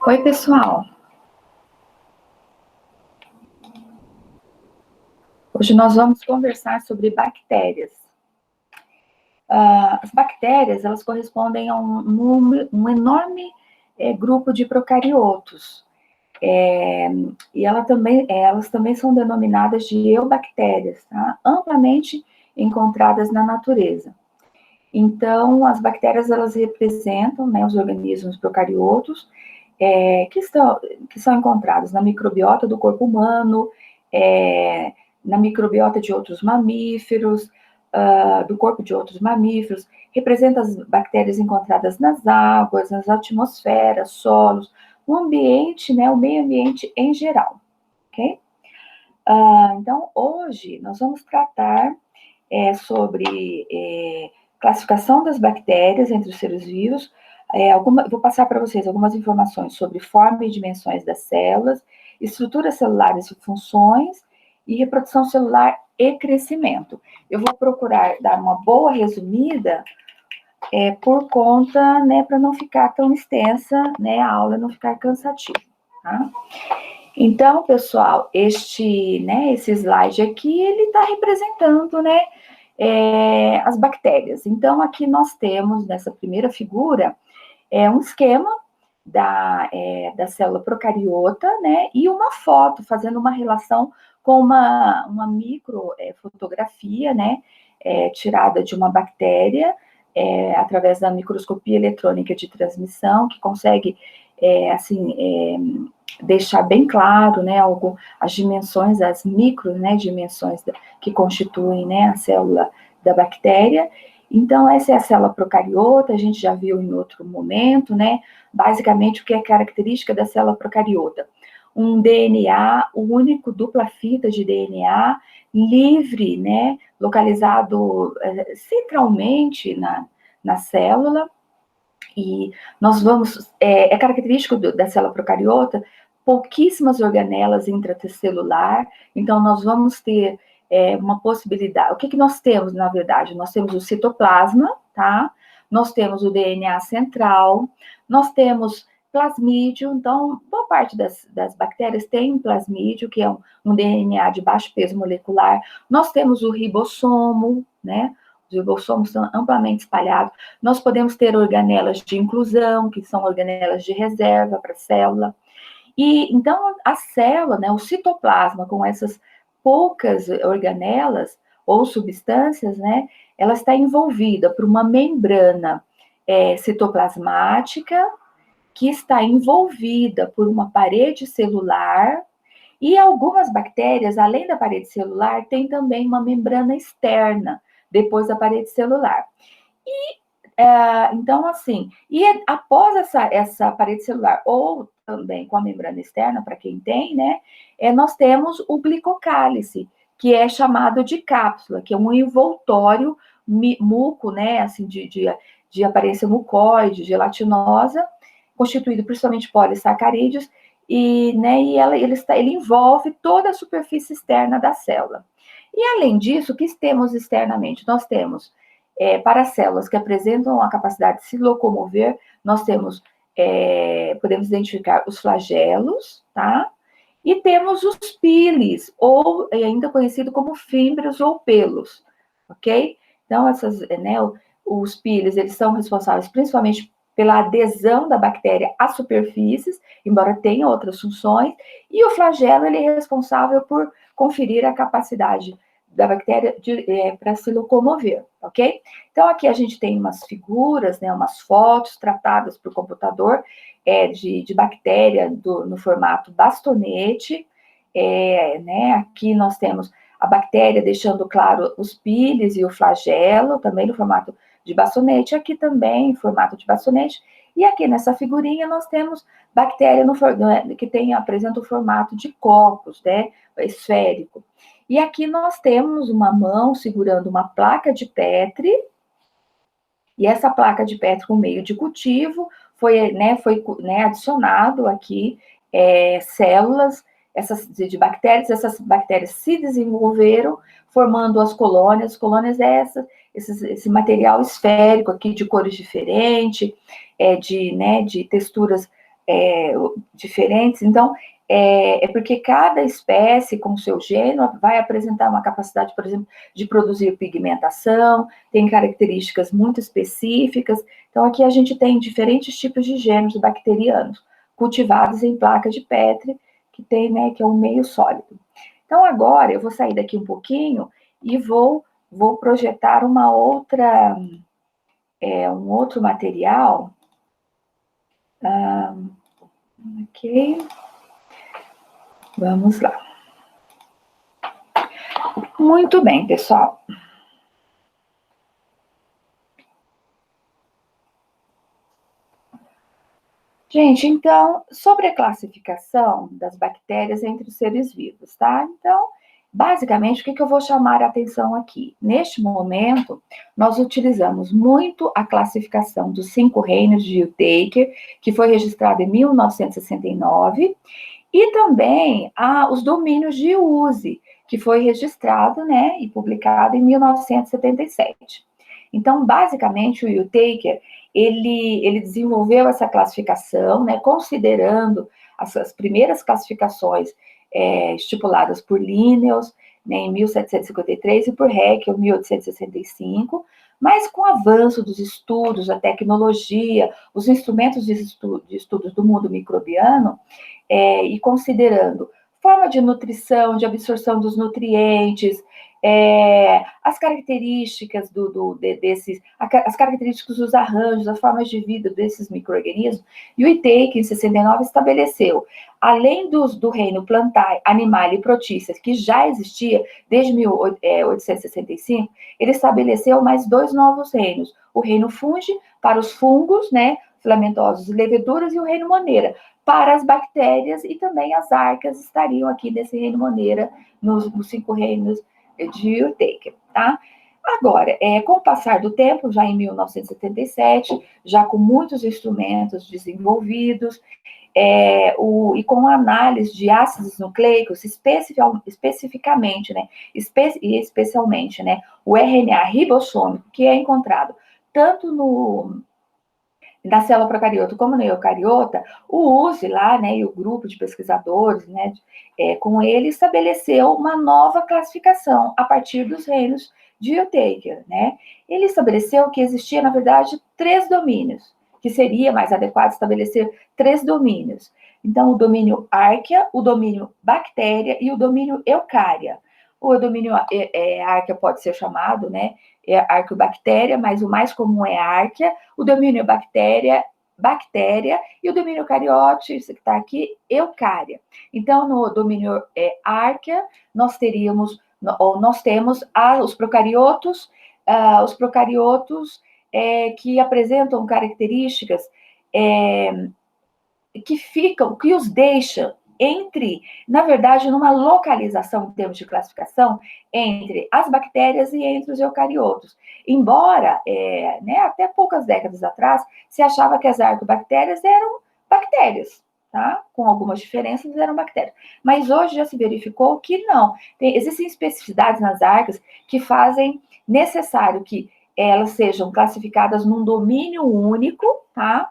Oi, pessoal. Hoje nós vamos conversar sobre bactérias. As bactérias, elas correspondem a um enorme grupo de procariotos. E elas também são denominadas de eubactérias, tá? Amplamente encontradas na natureza. Então, as bactérias, elas representam, né, os organismos procariotos, que são encontrados na microbiota do corpo humano, na microbiota de outros mamíferos, do corpo de outros mamíferos, representa as bactérias encontradas nas águas, nas atmosferas, solos, no ambiente, né, o meio ambiente em geral, ok? Então, hoje nós vamos tratar sobre classificação das bactérias entre os seres vivos. Vou passar para vocês algumas informações sobre forma e dimensões das células, estruturas celulares e funções, e reprodução celular e crescimento. Eu vou procurar dar uma boa resumida, por conta, né, para não ficar tão extensa, né, a aula não ficar cansativa, tá? Então, pessoal, esse slide aqui, ele está representando, né, as bactérias. Então, aqui nós temos, nessa primeira figura, um esquema da célula procariota, né, e uma foto, fazendo uma relação com uma micro fotografia, né, tirada de uma bactéria, através da microscopia eletrônica de transmissão, que consegue, deixar bem claro, né, as dimensões, as micro, né, dimensões que constituem, né, a célula da bactéria. Então, essa é a célula procariota, a gente já viu em outro momento, né, basicamente o que é característica da célula procariota. Um DNA único, dupla fita de DNA, livre, né, localizado centralmente na célula. E nós vamos, é característico da célula procariota pouquíssimas organelas intracelular, então nós vamos ter uma possibilidade. O que nós temos, na verdade? Nós temos o citoplasma, tá? Nós temos o DNA central, nós temos plasmídio, então, boa parte das bactérias tem plasmídio, que é um DNA de baixo peso molecular. Nós temos o ribossomo, né? Os ribossomos são amplamente espalhados. Nós podemos ter organelas de inclusão, que são organelas de reserva para a célula. E então a célula, né, o citoplasma, com essas poucas organelas ou substâncias, né, ela está envolvida por uma membrana citoplasmática, que está envolvida por uma parede celular, e algumas bactérias, além da parede celular, tem também uma membrana externa, depois da parede celular. Então, assim, e após essa parede celular, ou também com a membrana externa, para quem tem, né, nós temos o glicocálice, que é chamado de cápsula, que é um envoltório muco, né, assim, de aparência mucoide, gelatinosa, constituído principalmente de polissacarídeos, né, ele envolve toda a superfície externa da célula. E, além disso, o que temos externamente? Nós temos, para células que apresentam a capacidade de se locomover, nós temos, podemos identificar os flagelos, tá? E temos os piles, ou ainda conhecido como fímbrios ou pelos, ok? Então, os piles, eles são responsáveis principalmente pela adesão da bactéria às superfícies, embora tenha outras funções, e o flagelo, ele é responsável por conferir a capacidade da bactéria para se locomover, ok? Então, aqui a gente tem umas figuras, né, umas fotos tratadas por computador, de bactéria no formato bastonete, né, aqui nós temos a bactéria deixando claro os piles e o flagelo, também no formato de bastonete, aqui também em formato de bastonete, e aqui nessa figurinha nós temos bactéria que apresenta o formato de copos, né, esférico. E aqui nós temos uma mão segurando uma placa de Petri, e essa placa de Petri com meio de cultivo foi adicionado aqui células de bactérias. Essas bactérias se desenvolveram formando as colônias. As colônias esse material esférico aqui de cores diferentes, de texturas diferentes. Então, é porque cada espécie, com o seu gênero, vai apresentar uma capacidade, por exemplo, de produzir pigmentação, tem características muito específicas. Então, aqui a gente tem diferentes tipos de gêneros bacterianos, cultivados em placa de Petri, que tem, né, que é um meio sólido. Então, agora, eu vou sair daqui um pouquinho e vou projetar um outro material. Ok. Vamos lá. Muito bem, pessoal. Gente, então, sobre a classificação das bactérias entre os seres vivos, tá? Então, basicamente, o que eu vou chamar a atenção aqui? Neste momento, nós utilizamos muito a classificação dos 5 reinos de Whittaker, que foi registrado em 1969, e também os domínios de use, que foi registrado, né, e publicado em 1977. Então, basicamente, o Whittaker, ele desenvolveu essa classificação, né, considerando as primeiras classificações estipuladas por Linnaeus, né, em 1753, e por Haeckel, em 1865, mas com o avanço dos estudos, a tecnologia, os instrumentos de estudos do mundo microbiano, e considerando forma de nutrição, de absorção dos nutrientes, as características as características dos arranjos, as formas de vida desses micro-organismos, e o Whittaker, em 69, estabeleceu, além do reino plantar, animal e protíceas, que já existia desde 1865, ele estabeleceu mais 2 novos reinos, o reino fungi, para os fungos, né, filamentosos e leveduras, e o reino moneira, para as bactérias, e também as arcas estariam aqui nesse reino moneira, nos 5 reinos de Whittaker, tá? Agora, com o passar do tempo, já em 1977, já com muitos instrumentos desenvolvidos, e com análise de ácidos nucleicos, especificamente, né, especialmente, né, o RNA ribossômico, que é encontrado tanto na célula procariota como na eucariota, o USE lá, né, e o grupo de pesquisadores, né, com ele estabeleceu uma nova classificação a partir dos reinos de Whittaker, né. Ele estabeleceu que existia, na verdade, 3 domínios, que seria mais adequado estabelecer 3 domínios. Então, o domínio Archaea, o domínio Bactéria e o domínio Eucária. O domínio Archaea pode ser chamado, né, Arqueobactéria, mas o mais comum é Archaea, o domínio bactéria, e o domínio eucariote, isso que está aqui, Eucária. Então, no domínio Archaea, nós temos os procariotos, que apresentam características que os deixam na verdade, numa localização em termos de classificação entre as bactérias e entre os eucariotos. Embora, né, até poucas décadas atrás, se achava que as arqueobactérias eram bactérias, tá? Com algumas diferenças, eram bactérias. Mas hoje já se verificou que não. Existem especificidades nas arcas que fazem necessário que elas sejam classificadas num domínio único, tá?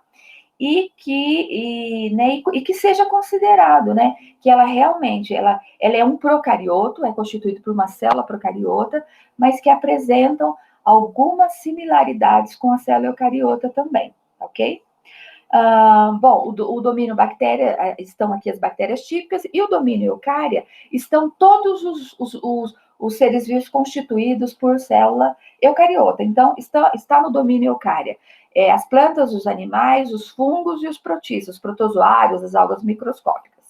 E que seja considerado, né, que ela realmente, ela é um procarioto, é constituído por uma célula procariota, mas que apresentam algumas similaridades com a célula eucariota também, ok? Bom, o domínio bactéria, estão aqui as bactérias típicas, e o domínio eucária estão todos os seres vivos constituídos por célula eucariota. Então, está no domínio eucária. As plantas, os animais, os fungos e os protistas, os protozoários, as algas microscópicas.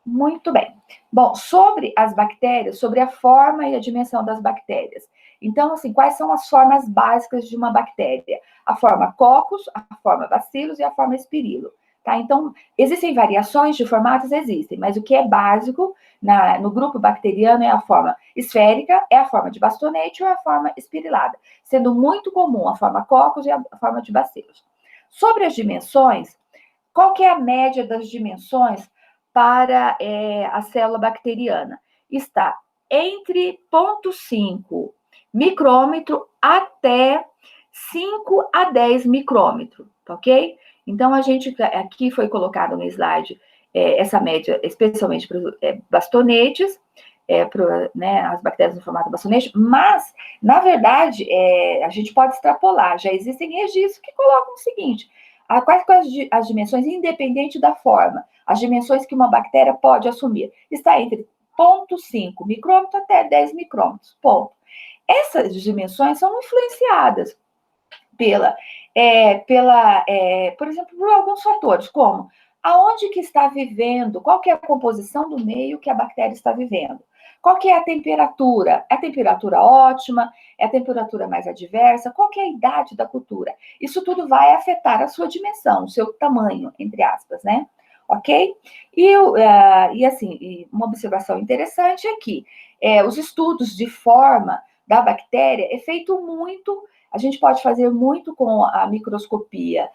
Muito bem. Bom, sobre as bactérias, sobre a forma e a dimensão das bactérias. Então, assim, quais são as formas básicas de uma bactéria? A forma Coccus, a forma Bacillus e a forma Spirillum. Tá? Então, existem variações de formatos? Existem, mas o que é básico no grupo bacteriano é a forma esférica, é a forma de bastonete ou a forma espirilada, sendo muito comum a forma Coccus e a forma de Bacillus. Sobre as dimensões, qual que é a média das dimensões para a célula bacteriana? Está entre 0,5 micrômetro até 5 a 10 micrômetro, ok? Então, a gente, aqui foi colocado no slide essa média, especialmente para bastonetes, né, as bactérias no formato bastonete, mas, na verdade, a gente pode extrapolar, já existem registros que colocam o seguinte, quais as dimensões, independente da forma, as dimensões que uma bactéria pode assumir, está entre 0,5 micrômetro até 10 micrômetros, ponto. Essas dimensões são influenciadas por exemplo, por alguns fatores, como aonde que está vivendo, qual que é a composição do meio que a bactéria está vivendo, qual que é a temperatura ótima, é a temperatura mais adversa, qual que é a idade da cultura. Isso tudo vai afetar a sua dimensão, o seu tamanho, entre aspas, né? Ok? E assim, uma observação interessante é que os estudos de forma da bactéria é feito muito. A gente pode fazer muito com a microscopia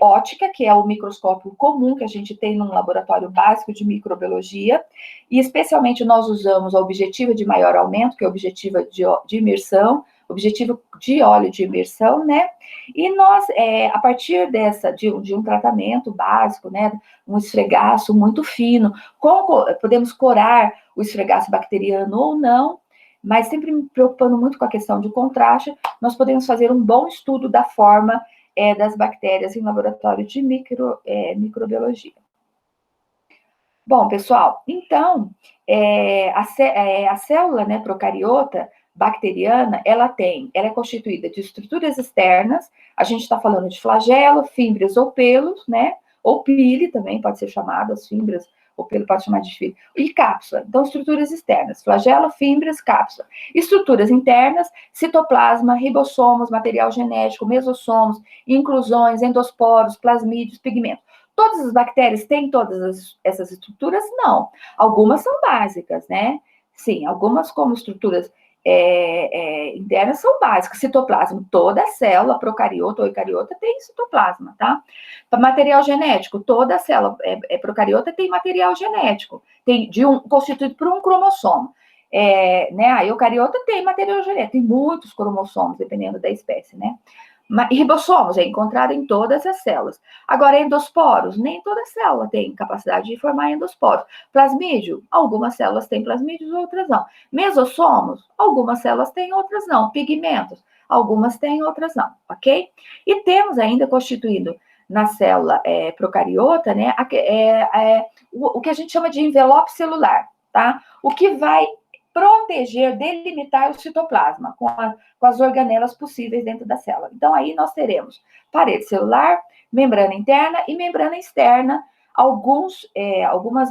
óptica, que é o microscópio comum que a gente tem num laboratório básico de microbiologia, e especialmente nós usamos a objetiva de maior aumento, que é a objetiva de imersão, objetivo de óleo de imersão, né? E nós, a partir de um tratamento básico, né, um esfregaço muito fino, podemos corar o esfregaço bacteriano ou não, mas sempre me preocupando muito com a questão de contraste, nós podemos fazer um bom estudo da forma das bactérias em laboratório de microbiologia. Bom, pessoal, então, a célula, né, procariota bacteriana, ela é constituída de estruturas externas, a gente está falando de flagelo, fímbrias ou pelos, né, ou pile também pode ser chamado, as fímbrias ou pelo pode chamar de fio, e cápsula. Então, estruturas externas, flagelo, fímbrias, cápsula. Estruturas internas, citoplasma, ribossomos, material genético, mesossomos, inclusões, endosporos, plasmídeos, pigmentos. Todas as bactérias têm todas essas estruturas? Não. Algumas são básicas, né? Sim, algumas como estruturas internas são básicas. Citoplasma, toda célula, procariota ou eucariota, tem citoplasma, tá? Material genético, toda célula procariota tem material genético, constituído por um cromossomo. Né? A eucariota tem material genético, tem muitos cromossomos, dependendo da espécie, né? E ribossomos é encontrado em todas as células. Agora, endosporos, nem toda célula tem capacidade de formar endosporos. Plasmídio, algumas células têm plasmídios, outras não. Mesossomos, algumas células têm, outras não. Pigmentos, algumas têm, outras não, ok? E temos ainda constituído na célula procariota, né, o que a gente chama de envelope celular, tá? O que vai proteger, delimitar o citoplasma com as organelas possíveis dentro da célula. Então, aí nós teremos parede celular, membrana interna e membrana externa. Algumas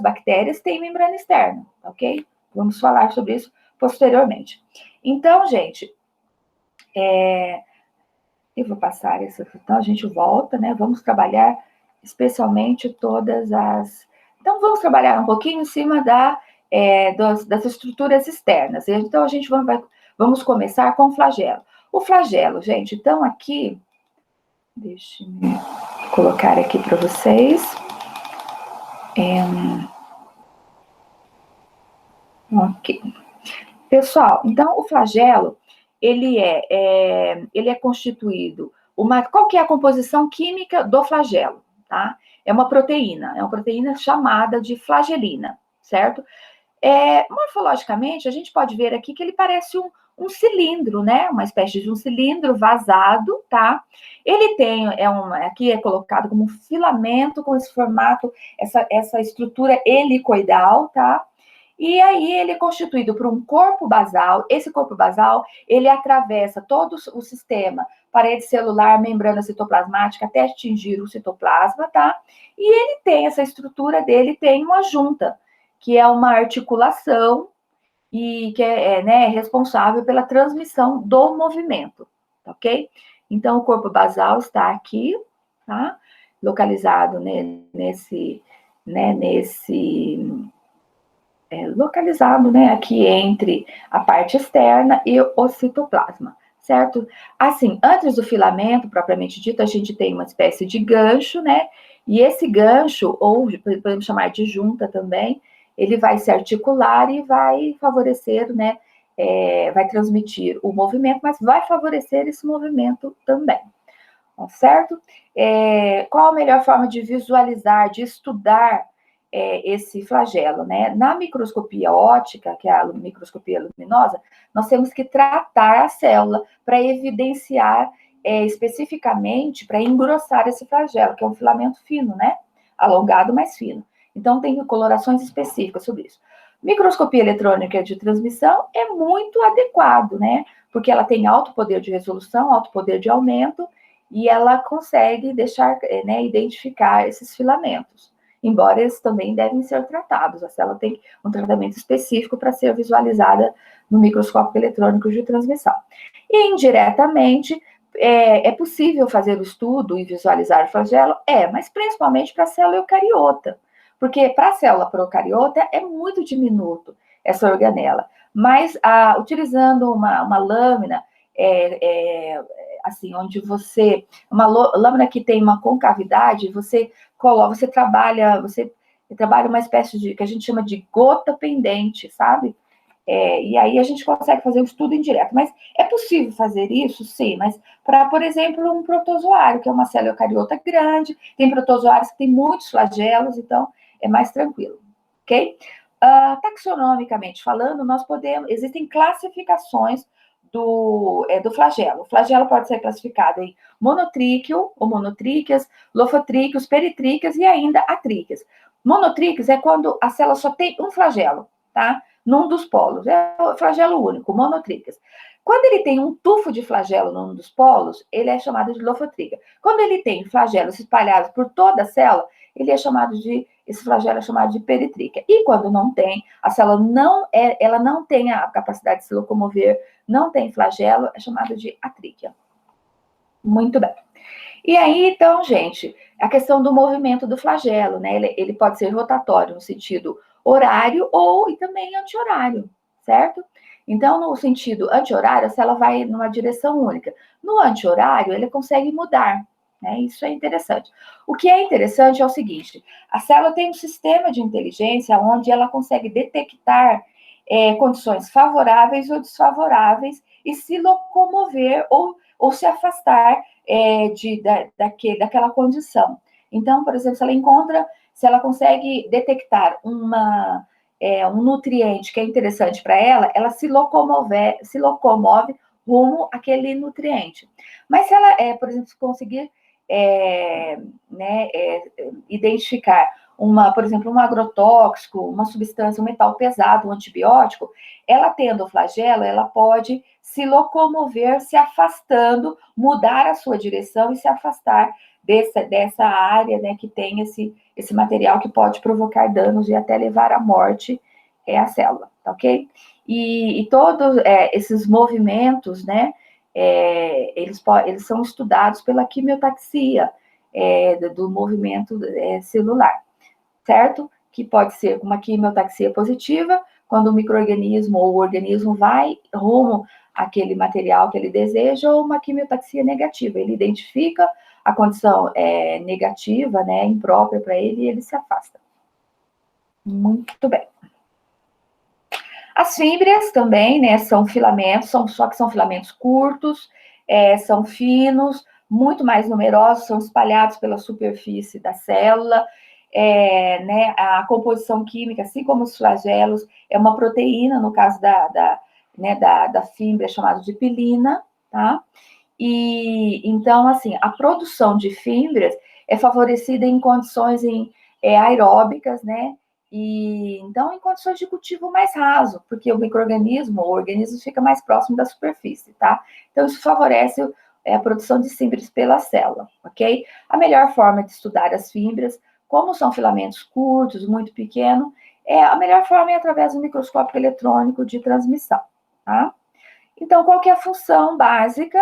bactérias têm membrana externa, ok? Vamos falar sobre isso posteriormente. Então, gente, eu vou passar isso, então a gente volta, né? Vamos trabalhar especialmente todas as... Então, vamos trabalhar um pouquinho em cima das estruturas externas. Então, a gente vamos começar com o flagelo. O flagelo, gente, então aqui, deixa eu colocar aqui para vocês. Ok. Pessoal, então o flagelo, ele é constituído... Qual que é a composição química do flagelo? Tá? É uma proteína chamada de flagelina, certo? Morfologicamente, a gente pode ver aqui que ele parece um cilindro, né? Uma espécie de um cilindro vazado, tá? Ele tem, aqui é colocado como um filamento com esse formato, essa estrutura helicoidal, tá? E aí ele é constituído por um corpo basal. Esse corpo basal, ele atravessa todo o sistema, parede celular, membrana citoplasmática, até atingir o citoplasma, tá? E ele tem, essa estrutura dele tem uma junta, que é uma articulação e que é responsável pela transmissão do movimento, ok? Então, o corpo basal está aqui, tá? Localizado localizado, né, aqui entre a parte externa e o citoplasma, certo? Assim, antes do filamento, propriamente dito, a gente tem uma espécie de gancho, né? E esse gancho, ou podemos chamar de junta também, ele vai se articular e vai favorecer, né? Vai transmitir o movimento, mas vai favorecer esse movimento também, certo? Qual a melhor forma de visualizar, de estudar esse flagelo, né? Na microscopia óptica, que é a microscopia luminosa, nós temos que tratar a célula para evidenciar especificamente, para engrossar esse flagelo, que é um filamento fino, né? Alongado, mas fino. Então, tem colorações específicas sobre isso. Microscopia eletrônica de transmissão é muito adequado, né? Porque ela tem alto poder de resolução, alto poder de aumento, e ela consegue deixar, né, identificar esses filamentos. Embora eles também devem ser tratados. A célula tem um tratamento específico para ser visualizada no microscópio eletrônico de transmissão. E, indiretamente, é possível fazer o estudo e visualizar o flagelo? Mas principalmente para a célula eucariota. Porque para a célula procariota é muito diminuto essa organela. Mas utilizando uma lâmina, assim, onde você... Uma lâmina que tem uma concavidade, você trabalha uma espécie de, que a gente chama de gota pendente, sabe? E aí a gente consegue fazer o estudo indireto. Mas é possível fazer isso? Sim, mas para, por exemplo, um protozoário, que é uma célula eucariota grande, tem protozoários que têm muitos flagelos, então é mais tranquilo, ok? Taxonomicamente falando, existem classificações do flagelo. O flagelo pode ser classificado em monotríqueo, ou monotríqueas, lofotríqueos, peritríqueas e ainda atríqueas. Monotríqueos é quando a célula só tem um flagelo, tá? Num dos polos, é o flagelo único, monotríqueas. Quando ele tem um tufo de flagelo num dos polos, ele é chamado de lofotríquea. Quando ele tem flagelos espalhados por toda a célula, esse flagelo é chamado de peritríquea. E quando não tem, a célula ela não tem a capacidade de se locomover, não tem flagelo, é chamado de atríquea. Muito bem. E aí, então, gente, a questão do movimento do flagelo, né? Ele pode ser rotatório no sentido horário e também anti-horário, certo? Então, no sentido anti-horário, a célula vai numa direção única. No anti-horário, ele consegue mudar, né? Isso é interessante. O que é interessante é o seguinte: a célula tem um sistema de inteligência onde ela consegue detectar condições favoráveis ou desfavoráveis e se locomover ou se afastar daquela condição. Então, por exemplo, se ela consegue detectar um nutriente que é interessante para ela, ela se locomove rumo àquele nutriente. Mas se ela, por exemplo, conseguir identificar por exemplo, um agrotóxico, uma substância, um metal pesado, um antibiótico, ela tendo o flagelo, ela pode se locomover, se afastando, mudar a sua direção e se afastar dessa área, né, que tem esse material que pode provocar danos e até levar à morte a célula, tá ok? E todos esses movimentos, né, eles são estudados pela quimiotaxia do movimento celular, certo? Que pode ser uma quimiotaxia positiva, quando o micro-organismo ou o organismo vai rumo àquele material que ele deseja, ou uma quimiotaxia negativa. Ele identifica a condição negativa, né, imprópria para ele, e ele se afasta. Muito bem. As fímbrias também, né, são filamentos, só que são filamentos curtos, são finos, muito mais numerosos, são espalhados pela superfície da célula. Né, a composição química, assim como os flagelos, é uma proteína, no caso da fímbria, chamada de pilina, tá? E, então, assim, a produção de fímbrias é favorecida em condições aeróbicas, né? E, então, em condições de cultivo mais raso, porque o organismo fica mais próximo da superfície, tá? Então, isso favorece a produção de fímbrias pela célula, ok? A melhor forma de estudar as fímbrias, como são filamentos curtos, muito pequenos, a melhor forma é através do microscópio eletrônico de transmissão, tá? Então, qual que é a função básica?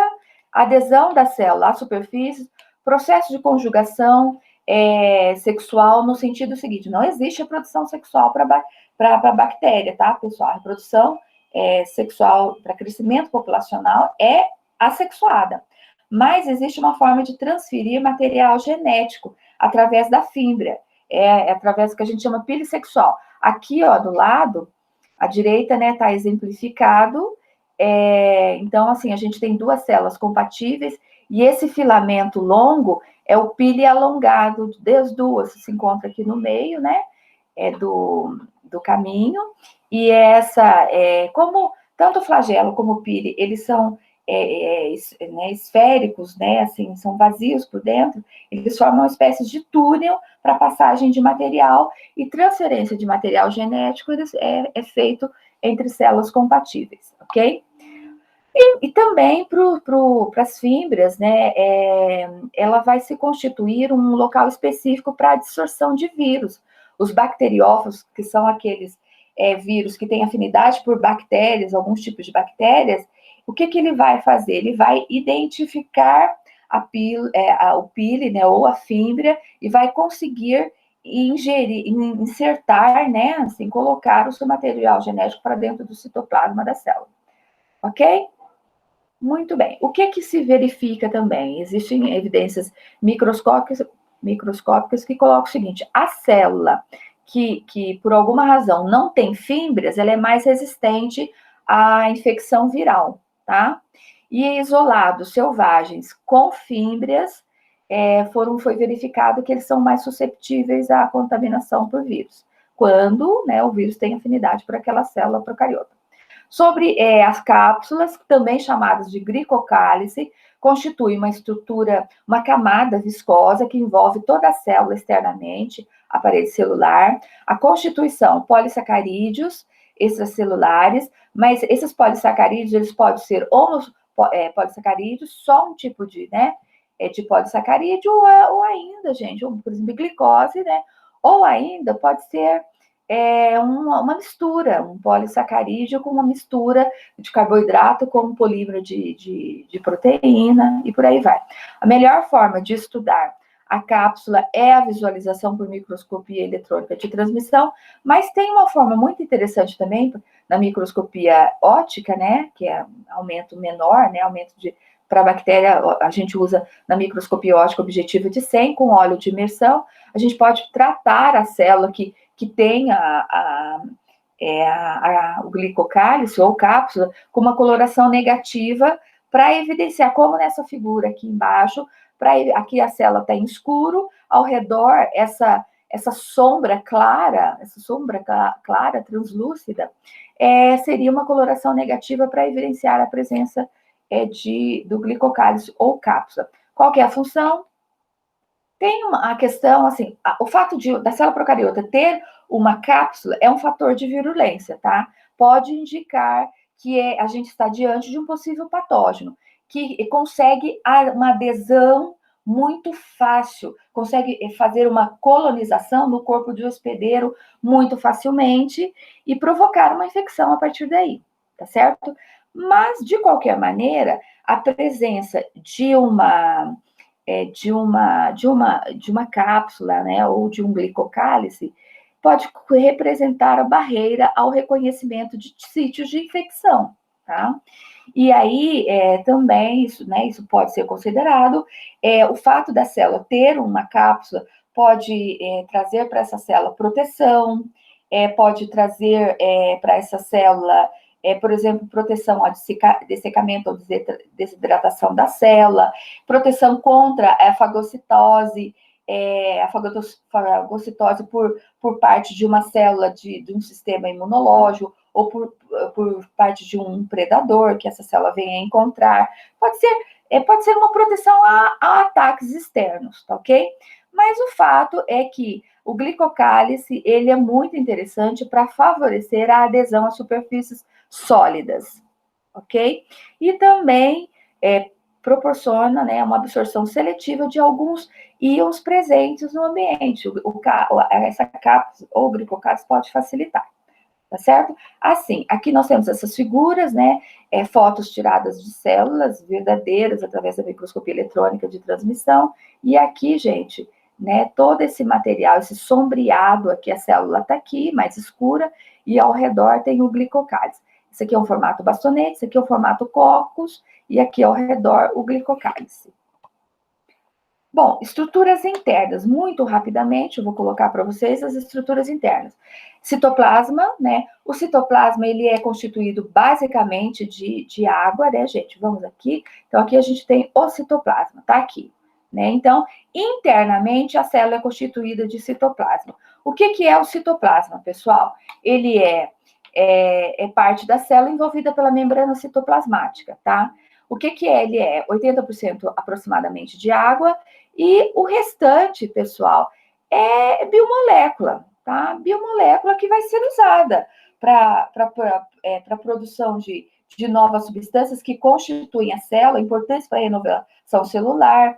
Adesão da célula à superfície, processo de conjugação sexual, no sentido seguinte: não existe reprodução sexual para bactéria, tá, pessoal? A reprodução sexual para crescimento populacional é assexuada, mas existe uma forma de transferir material genético através da fímbria, através do que a gente chama pilissexual. Aqui, ó, do lado, à direita, né, está exemplificado. Então, assim, a gente tem duas células compatíveis E esse filamento longo é o pili alongado, das duas, se encontra aqui no meio, né? Do caminho. E como tanto o flagelo como o pili, eles são né, esféricos, né? Assim, são vazios por dentro, eles formam uma espécie de túnel para passagem de material e transferência de material genético é feito entre células compatíveis, ok? E também para as fibras, né, ela vai se constituir um local específico para a absorção de vírus. Os bacteriófagos, que são aqueles vírus que têm afinidade por bactérias, alguns tipos de bactérias, o que ele vai fazer? Ele vai identificar o pili, né, ou a fibra, e vai conseguir insertar, né, assim, colocar o seu material genético para dentro do citoplasma da célula. Ok? Muito bem. O que se verifica também? Existem evidências microscópicas que colocam o seguinte: a célula que por alguma razão não tem fibras, ela é mais resistente à infecção viral, tá? E isolados selvagens com fibras, foi verificado que eles são mais susceptíveis à contaminação por vírus, quando, né, o vírus tem afinidade por aquela célula procariota. Sobre as cápsulas, também chamadas de glicocálice, constitui uma estrutura, uma camada viscosa que envolve toda a célula externamente, a parede celular, a constituição polissacarídeos extracelulares, mas esses polissacarídeos, eles podem ser polissacarídeos, só um tipo de, né, de polissacarídeo, ou ainda, gente, por exemplo, glicose, né, ou ainda pode ser uma mistura, um polissacarídeo com uma mistura de carboidrato com um polímero de proteína e por aí vai. A melhor forma de estudar a cápsula é a visualização por microscopia eletrônica de transmissão, mas tem uma forma muito interessante também na microscopia óptica, né, que é aumento menor, né, aumento para a bactéria, a gente usa na microscopia óptica objetiva de 100 com óleo de imersão, a gente pode tratar a célula que tem o glicocálice ou cápsula com uma coloração negativa para evidenciar, como nessa figura aqui embaixo, aqui a célula está em escuro, ao redor essa sombra clara, translúcida, seria uma coloração negativa para evidenciar a presença do glicocálice ou cápsula. Qual que é a função? Tem a questão, assim, o fato da célula procariota ter uma cápsula é um fator de virulência, tá? Pode indicar que a gente está diante de um possível patógeno, que consegue uma adesão muito fácil, consegue fazer uma colonização no corpo de hospedeiro muito facilmente e provocar uma infecção a partir daí, tá certo? Mas, de qualquer maneira, a presença de uma cápsula, né, ou de um glicocálice, pode representar a barreira ao reconhecimento de sítios de infecção, tá? E aí, também, isso pode ser considerado, o fato da célula ter uma cápsula pode trazer para essa célula proteção, pode trazer para essa célula por exemplo, proteção ao dessecamento ou desidratação da célula, proteção contra a fagocitose, por parte de uma célula de um sistema imunológico, ou por parte de um predador que essa célula venha a encontrar. Pode ser uma proteção a ataques externos, tá ok? Mas o fato é que o glicocálice, ele é muito interessante para favorecer a adesão a superfícies sólidas, ok? E também proporciona, né, uma absorção seletiva de alguns íons presentes no ambiente. Essa cápsula ou glicocálice pode facilitar, tá certo? Assim, aqui nós temos essas figuras, né, fotos tiradas de células verdadeiras através da microscopia eletrônica de transmissão, e aqui, gente, né, todo esse material, esse sombreado aqui, a célula está aqui, mais escura, e ao redor tem o glicocálice. Esse aqui é um formato bastonete, esse aqui é o formato cocos, e aqui ao redor o glicocálice. Bom, estruturas internas, muito rapidamente, eu vou colocar para vocês as estruturas internas. Citoplasma, né? O citoplasma, ele é constituído basicamente de água, né, gente? Vamos aqui. Então, aqui a gente tem o citoplasma, tá aqui, né? Então, internamente, a célula é constituída de citoplasma. O que é o citoplasma, pessoal? Ele é parte da célula envolvida pela membrana citoplasmática, tá? O que é? Ele é 80% aproximadamente de água e o restante, pessoal, é biomolécula, tá? Biomolécula que vai ser usada para a produção de novas substâncias que constituem a célula, importantes para a renovação celular,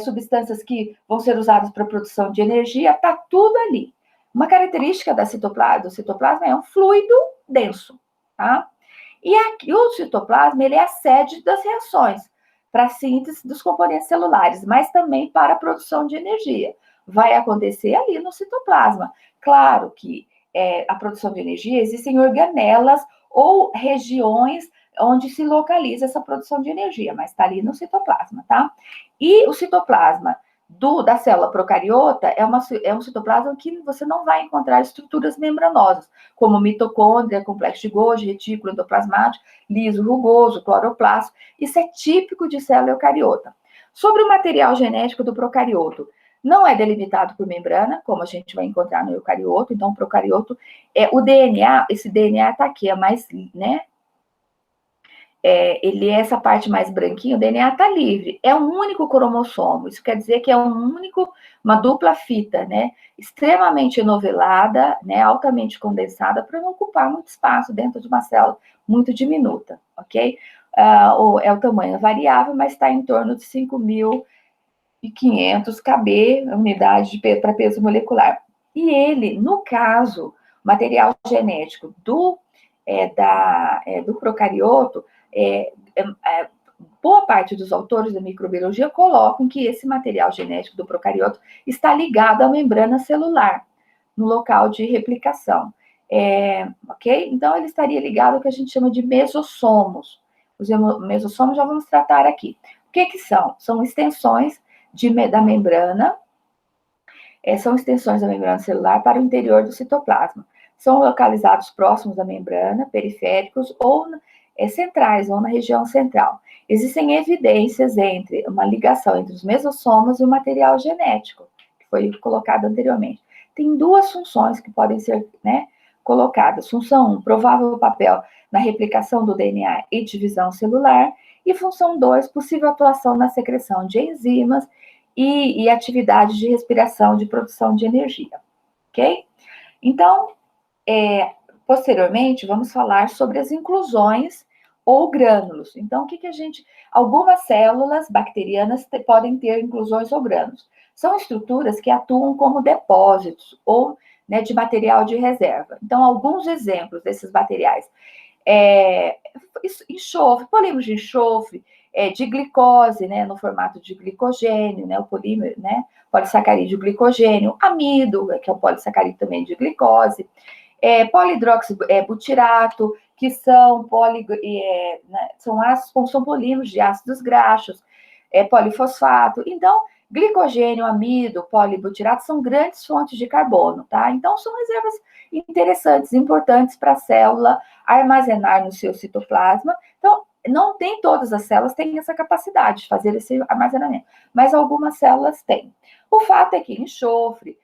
substâncias que vão ser usadas para a produção de energia, tá tudo ali. Uma característica do citoplasma é um fluido denso, tá? E aqui, o citoplasma, ele é a sede das reações para a síntese dos componentes celulares, mas também para a produção de energia. Vai acontecer ali no citoplasma. Claro que a produção de energia, existem organelas ou regiões onde se localiza essa produção de energia, mas está ali no citoplasma, tá? E o citoplasma da célula procariota é um citoplasma que você não vai encontrar estruturas membranosas, como mitocôndria, complexo de Golgi, retículo endoplasmático, liso rugoso, cloroplasto. Isso é típico de célula eucariota. Sobre o material genético do procarioto, não é delimitado por membrana, como a gente vai encontrar no eucarioto. Então, o procarioto, o DNA, esse DNA está aqui, é mais, né? Ele é essa parte mais branquinha, o DNA está livre, é um único cromossomo, isso quer dizer que é uma dupla fita, né, extremamente enovelada, né, altamente condensada, para não ocupar muito espaço dentro de uma célula muito diminuta, ok? É o tamanho variável, mas está em torno de 5.500 kb, unidade para peso molecular. E ele, no caso, material genético do procarioto, boa parte dos autores da microbiologia colocam que esse material genético do procarioto está ligado à membrana celular, no local de replicação. Ok? Então, ele estaria ligado ao que a gente chama de mesossomos. Os mesossomos já vamos tratar aqui. O que são? São extensões da membrana, são extensões da membrana celular para o interior do citoplasma. São localizados próximos da membrana, periféricos ou centrais, ou na região central. Existem evidências entre uma ligação entre os mesossomos e o material genético, que foi colocado anteriormente. Tem duas funções que podem ser, né, colocadas. Função 1, provável papel na replicação do DNA e divisão celular. E função 2, possível atuação na secreção de enzimas e atividades de respiração, de produção de energia, ok? Então, posteriormente, vamos falar sobre as inclusões ou grânulos. Então, algumas células bacterianas podem ter inclusões ou grânulos. São estruturas que atuam como depósitos ou, né, de material de reserva. Então, alguns exemplos desses materiais: enxofre, polímeros de enxofre, de glicose, né, no formato de glicogênio, né, o polímero, né, polissacarídeo glicogênio, amido, que é o polissacarídeo também de glicose, polidroxibutirato, que são polímeros de ácidos graxos, polifosfato. Então, glicogênio, amido, polibutirato são grandes fontes de carbono, tá? Então, são reservas interessantes, importantes para a célula armazenar no seu citoplasma. Então, não tem todas as células têm essa capacidade de fazer esse armazenamento, mas algumas células têm. O fato é que enxofre,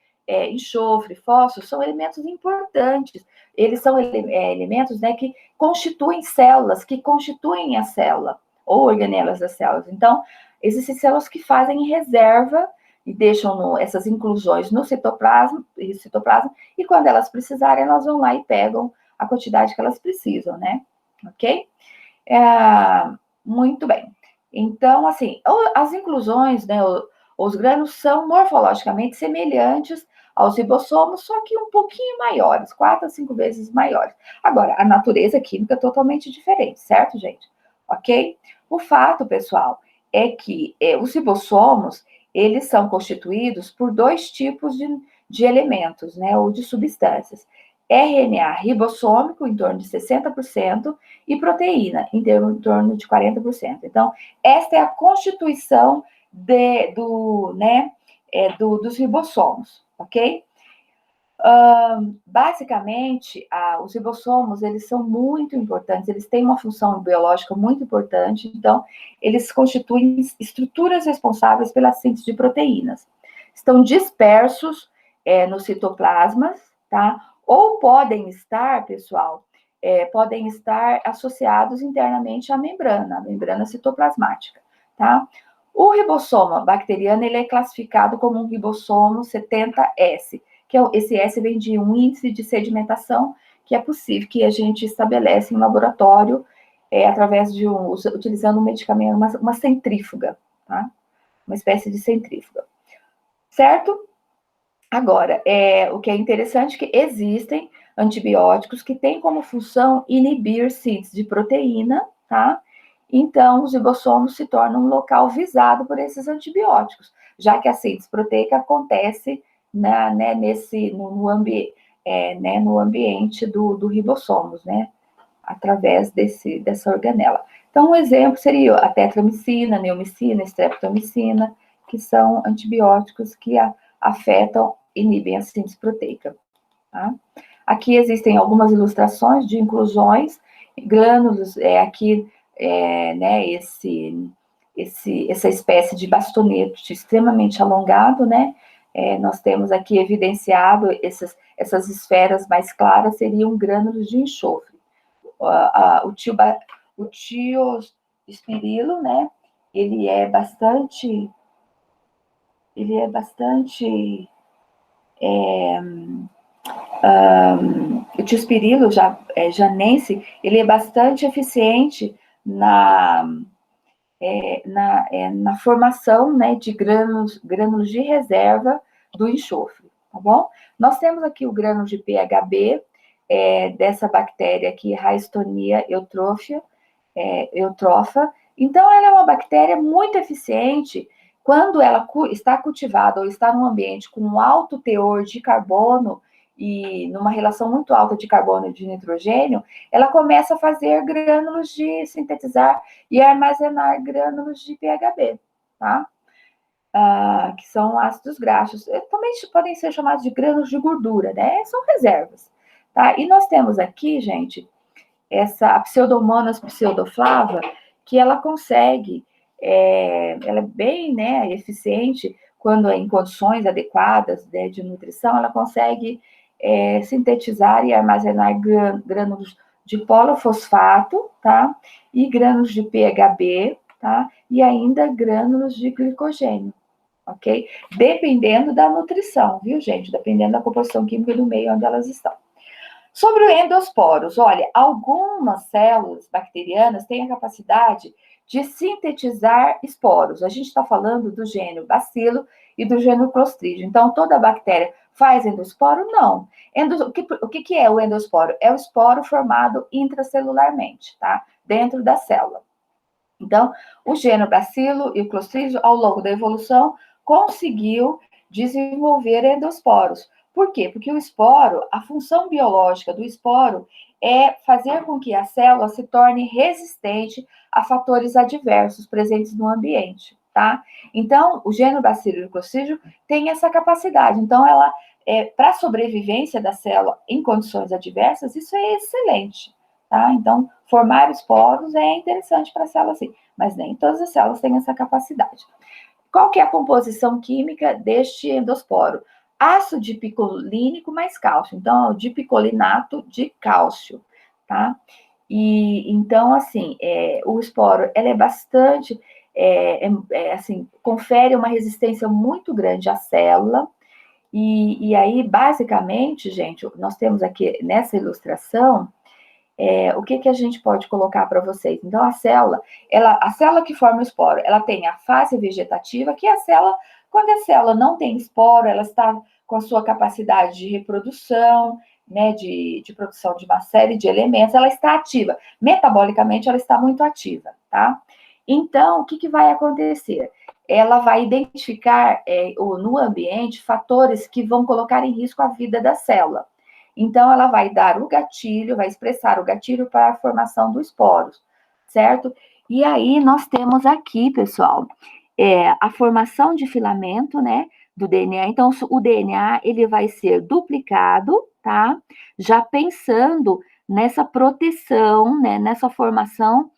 fósforo são elementos importantes. Eles são elementos, né, que constituem células, que constituem a célula, ou organelas das células. Então, existem células que fazem reserva e deixam essas inclusões no citoplasma, e quando elas precisarem, elas vão lá e pegam a quantidade que elas precisam, né? Ok? Muito bem. Então, assim, as inclusões, né, os grânulos são morfologicamente semelhantes aos ribossomos, só que um pouquinho maiores, 4 a 5 vezes maiores. Agora, a natureza química é totalmente diferente, certo, gente? Ok? O fato, pessoal, é que os ribossomos, eles são constituídos por dois tipos de elementos, né, ou de substâncias. RNA ribossômico, em torno de 60%, e proteína, em torno de 40%. Então, esta é a constituição dos ribossomos, ok? Basicamente, os ribossomos, eles são muito importantes, eles têm uma função biológica muito importante, então, eles constituem estruturas responsáveis pela síntese de proteínas. Estão dispersos nos citoplasmas, tá? Ou podem estar, pessoal, podem estar associados internamente à membrana citoplasmática, tá? O ribossoma bacteriano, ele é classificado como um ribossomo 70S, que esse S vem de um índice de sedimentação que é possível, que a gente estabelece em laboratório através de utilizando um medicamento, uma centrífuga, tá? Uma espécie de centrífuga. Certo? Agora, o que é interessante é que existem antibióticos que têm como função inibir síntese de proteína, tá? Então, os ribossomos se tornam um local visado por esses antibióticos, já que a síntese proteica acontece no ambiente do ribossomos, né? Através dessa organela. Então, um exemplo seria a tetramicina, neomicina, streptomicina, que são antibióticos que afetam, inibem a síntese proteica. Tá? Aqui existem algumas ilustrações de inclusões, grânulos, essa espécie de bastonete extremamente alongado, né? Nós temos aqui evidenciado essas esferas mais claras seriam grânulos de enxofre. O tiospirilo, né? Ele é bastante o tiospirilo janense, ele é bastante eficiente na formação, né, de grânulos de reserva do enxofre, tá bom? Nós temos aqui o grânulo de PHB, dessa bactéria aqui, Raistonia eutrófa. Então, ela é uma bactéria muito eficiente quando ela está cultivada ou está num ambiente com um alto teor de carbono e numa relação muito alta de carbono e de nitrogênio, ela começa a fazer grânulos de sintetizar e armazenar grânulos de PHB, tá? Que são ácidos graxos. Também podem ser chamados de grânulos de gordura, né? São reservas, tá? E nós temos aqui, gente, a Pseudomonas pseudoflava, que ela consegue, ela é bem, né, eficiente quando em condições adequadas, né, de nutrição, ela consegue sintetizar e armazenar grânulos de polofosfato, tá? E grânulos de PHB, tá? E ainda grânulos de glicogênio, ok? Dependendo da nutrição, viu, gente? Dependendo da composição química do meio onde elas estão. Sobre o endosporos, olha, algumas células bacterianas têm a capacidade de sintetizar esporos. A gente está falando do gênero bacilo e do gênero clostridium. Então, toda bactéria faz endosporo? Não. O que é o endosporo? É o esporo formado intracelularmente, tá? Dentro da célula. Então, o gênero bacilo e o clostridium, ao longo da evolução, conseguiu desenvolver endosporos. Por quê? Porque o esporo, a função biológica do esporo é fazer com que a célula se torne resistente a fatores adversos presentes no ambiente, tá? Então, o gênero bacilo e o clostridium tem essa capacidade. Então, ela, para a sobrevivência da célula em condições adversas, isso é excelente, tá? Então, formar esporos é interessante para a célula, sim, mas nem todas as células têm essa capacidade. Qual que é a composição química deste endosporo? Ácido dipicolínico mais cálcio. Então, é o dipicolinato de cálcio, tá? E então, assim, o esporo, ela é bastante, assim, confere uma resistência muito grande à célula. E aí, basicamente, gente, nós temos aqui nessa ilustração o que a gente pode colocar para vocês? Então, a célula que forma o esporo, ela tem a fase vegetativa, que é a célula, quando a célula não tem esporo, ela está com a sua capacidade de reprodução, né, de produção de uma série de elementos, ela está ativa. Metabolicamente, ela está muito ativa, tá? Então, o que vai acontecer? Ela vai identificar no ambiente fatores que vão colocar em risco a vida da célula. Então, ela vai dar o gatilho, vai expressar o gatilho para a formação dos esporos, certo? E aí, nós temos aqui, pessoal, a formação de filamento, né, do DNA. Então, o DNA, ele vai ser duplicado, tá? Já pensando nessa proteção, né, nessa formação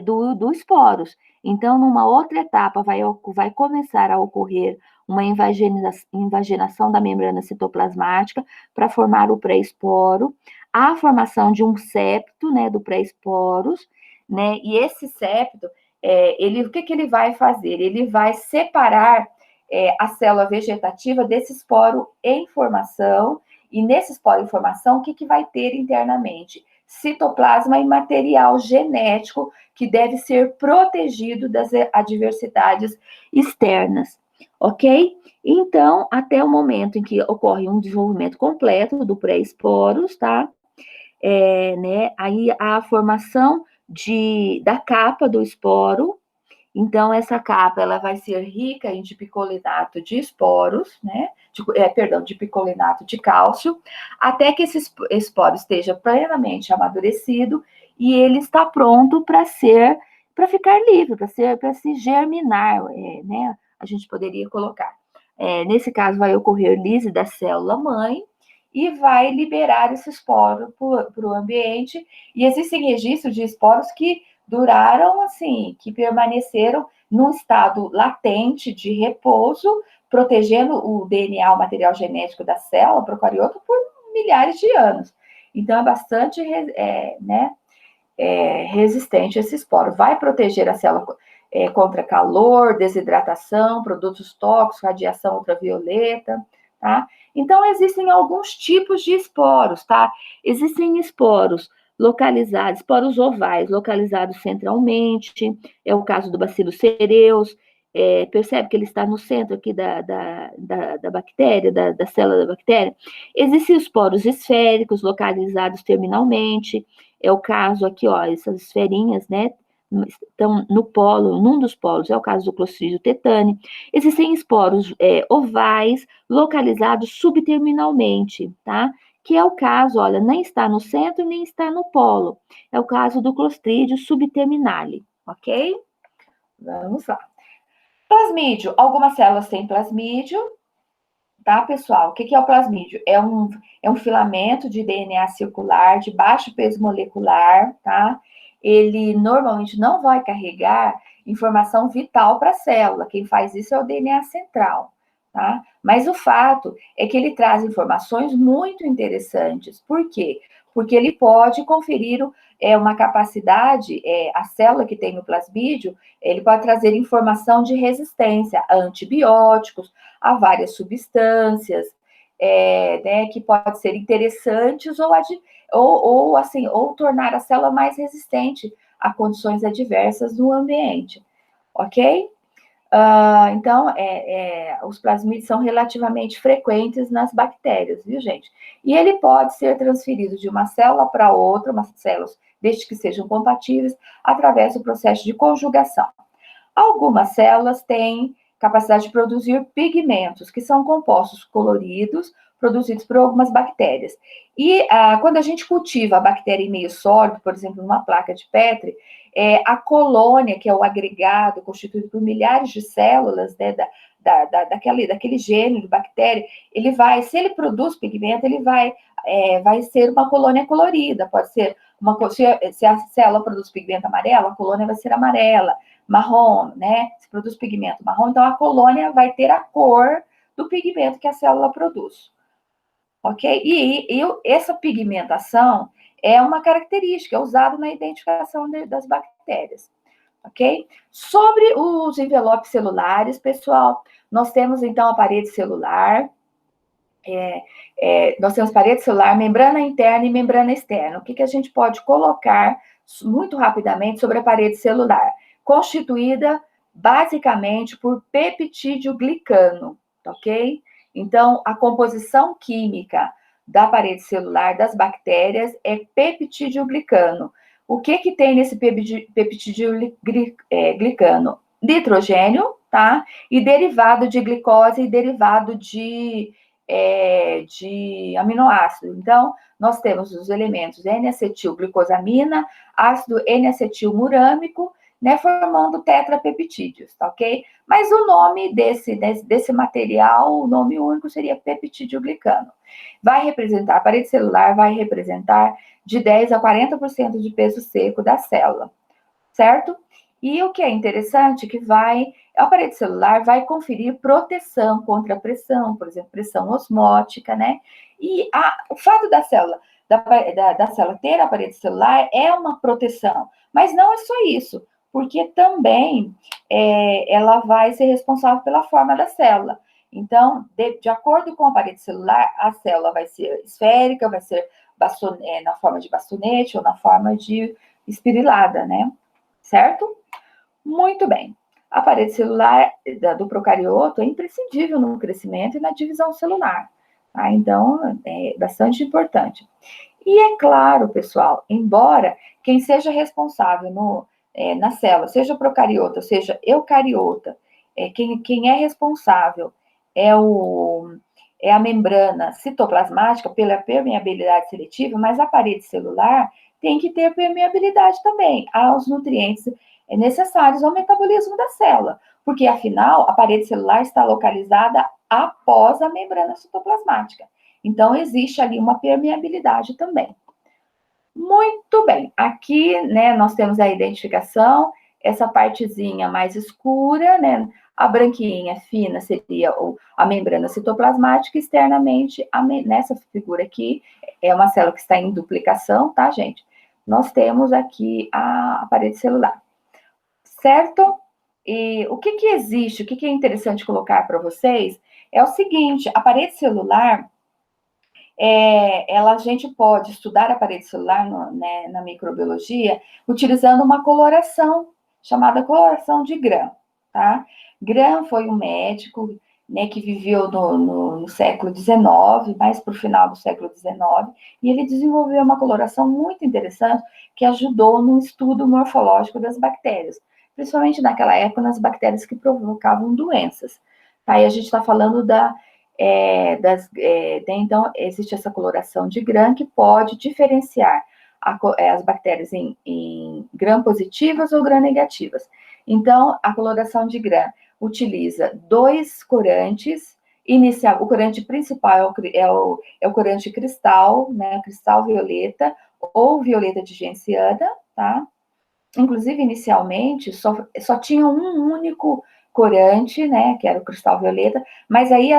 do esporos. Então, numa outra etapa, vai começar a ocorrer uma invaginação da membrana citoplasmática para formar o pré-esporo, a formação de um septo, né, do pré-esporos, né, e esse septo, o que ele vai fazer? Ele vai separar a célula vegetativa desse esporo em formação, e nesse esporo em formação, o que vai ter internamente? Citoplasma e material genético que deve ser protegido das adversidades externas, ok? Então, até o momento em que ocorre um desenvolvimento completo do pré-esporos, tá? Né? Aí a formação da capa do esporo. Então, essa capa ela vai ser rica em dipicolinato de esporos, né? Dipicolinato de cálcio, até que esse esporo esteja plenamente amadurecido e ele está pronto para ficar livre, para se germinar, né? A gente poderia colocar. Nesse caso, vai ocorrer lise da célula mãe e vai liberar esse esporo para o ambiente. E existem registros de esporos que duraram, assim, que permaneceram num estado latente de repouso, protegendo o DNA, o material genético da célula procariota, por milhares de anos. Então, é bastante resistente esse esporo. Vai proteger a célula contra calor, desidratação, produtos tóxicos, radiação ultravioleta, tá? Então, existem alguns tipos de esporos, tá? Existem esporos localizados, esporos ovais, localizados centralmente, é o caso do Bacillus cereus, percebe que ele está no centro aqui da bactéria, da célula da bactéria. Existem os poros esféricos, localizados terminalmente, é o caso aqui, ó, essas esferinhas, né, estão no polo, num dos polos, é o caso do Clostridium tetani. Existem esporos ovais, localizados subterminalmente, tá? Que é o caso, olha, nem está no centro, nem está no polo. É o caso do Clostridium subterminale, ok? Vamos lá. Plasmídio. Algumas células têm plasmídio, tá, pessoal? O que é o plasmídio? É um filamento de DNA circular de baixo peso molecular, tá? Ele normalmente não vai carregar informação vital para a célula. Quem faz isso é o DNA central, tá? Mas o fato é que ele traz informações muito interessantes. Por quê? Porque ele pode conferir uma capacidade, a célula que tem o plasmídio, ele pode trazer informação de resistência a antibióticos, a várias substâncias, né, que podem ser interessantes ou tornar a célula mais resistente a condições adversas no ambiente, ok? Então, os plasmídios são relativamente frequentes nas bactérias, viu, gente? E ele pode ser transferido de uma célula para outra, umas células, desde que sejam compatíveis, através do processo de conjugação. Algumas células têm capacidade de produzir pigmentos, que são compostos coloridos produzidos por algumas bactérias. E quando a gente cultiva a bactéria em meio sólido, por exemplo, numa placa de Petri, a colônia, que é o agregado constituído por milhares de células, né, daquele gênero de bactéria, se ele produz pigmento, ele vai ser uma colônia colorida, pode ser se a célula produz pigmento amarelo, a colônia vai ser amarela, marrom, né? Se produz pigmento marrom, então a colônia vai ter a cor do pigmento que a célula produz, ok? E essa pigmentação é uma característica, é usada na identificação das bactérias, ok? Sobre os envelopes celulares, pessoal, nós temos então a parede celular, nós temos parede celular, membrana interna e membrana externa. O que a gente pode colocar muito rapidamente sobre a parede celular? Constituída basicamente por peptídeo glicano, ok? Então, a composição química da parede celular das bactérias é peptídeo glicano. O que tem nesse peptídeo glicano? Nitrogênio, tá? E derivado de glicose e derivado de aminoácido. Então, nós temos os elementos N-acetilglicosamina, ácido N-acetilmurâmico né, formando tetrapeptídeos, tá ok? Mas o nome desse material, o nome único seria peptidoglicano. Vai representar, a parede celular vai representar de 10 a 40% de peso seco da célula, certo? E o que é interessante é que a parede celular vai conferir proteção contra a pressão, por exemplo, pressão osmótica, né? E o fato da célula, da célula ter a parede celular é uma proteção, mas não é só isso, porque também ela vai ser responsável pela forma da célula. Então, de acordo com a parede celular, a célula vai ser esférica, vai ser na forma de bastonete ou na forma de espirilada, né? Certo? Muito bem. A parede celular do procarioto é imprescindível no crescimento e na divisão celular. Tá? Então, é bastante importante. E é claro, pessoal, embora quem seja responsável na célula, seja procariota, seja eucariota, quem é responsável é a membrana citoplasmática pela permeabilidade seletiva, mas a parede celular tem que ter permeabilidade também aos nutrientes necessários ao metabolismo da célula, porque afinal a parede celular está localizada após a membrana citoplasmática. Então existe ali uma permeabilidade também. Muito bem, aqui, né, nós temos a identificação, essa partezinha mais escura, né, a branquinha fina seria a membrana citoplasmática, externamente, nessa figura aqui, é uma célula que está em duplicação, tá, gente? Nós temos aqui a parede celular, certo? E o que existe, o que é interessante colocar para vocês, é o seguinte, a parede celular, a gente pode estudar a parede celular na microbiologia utilizando uma coloração chamada coloração de Gram, tá? Gram foi um médico, né, que viveu no século XIX, mais para o final do século XIX, e ele desenvolveu uma coloração muito interessante que ajudou no estudo morfológico das bactérias, principalmente naquela época nas bactérias que provocavam doenças. Tá? E a gente está falando então, existe essa coloração de Gram que pode diferenciar as bactérias em Gram positivas ou Gram negativas. Então, a coloração de Gram utiliza dois corantes. O corante principal é o corante cristal, né? Cristal violeta ou violeta de genciana, tá? Inclusive, inicialmente, só tinha um único corante, né, que era o cristal violeta, mas aí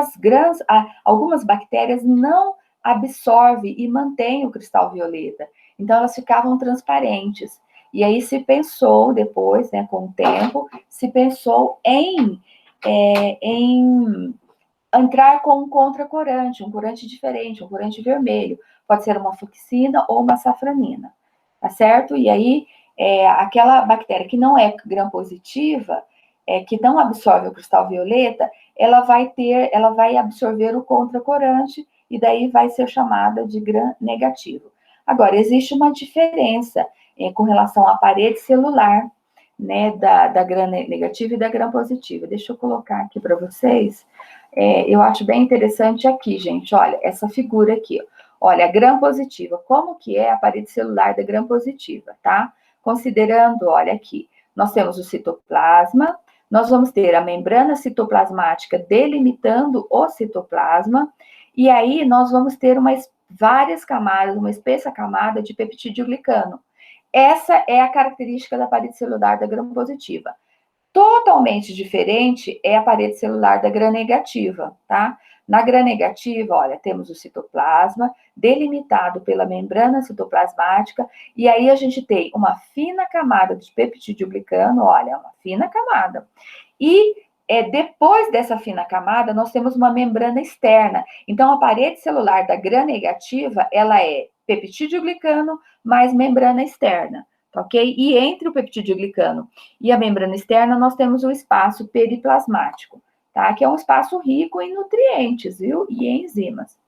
algumas bactérias não absorvem e mantêm o cristal violeta, então elas ficavam transparentes. E aí se pensou depois, né, com o tempo, se pensou em entrar com um contracorante, um corante diferente, um corante vermelho, pode ser uma fucsina ou uma safranina, tá certo? E aí aquela bactéria que não é gram-positiva, que não absorve o cristal violeta, ela vai absorver o contracorante e daí vai ser chamada de gram-negativo. Agora, existe uma diferença com relação à parede celular, né, da gram-negativa e da gram-positiva. Deixa eu colocar aqui para vocês. Eu acho bem interessante aqui, gente, olha, essa figura aqui, olha, a gram-positiva, como que é a parede celular da gram-positiva, tá? Considerando, olha aqui, nós temos o citoplasma, nós vamos ter a membrana citoplasmática delimitando o citoplasma, e aí nós vamos ter várias camadas, uma espessa camada de peptidoglicano. Essa é a característica da parede celular da gram-positiva. Totalmente diferente é a parede celular da gram-negativa, tá? Na gram-negativa, olha, temos o citoplasma delimitado pela membrana citoplasmática, e aí a gente tem uma fina camada de peptidoglicano, olha, uma fina camada. E depois dessa fina camada, nós temos uma membrana externa. Então, a parede celular da gram-negativa, ela é peptidoglicano mais membrana externa. Ok? E entre o peptidoglicano e a membrana externa, nós temos o espaço periplasmático, tá? Que é um espaço rico em nutrientes, viu? E em enzimas.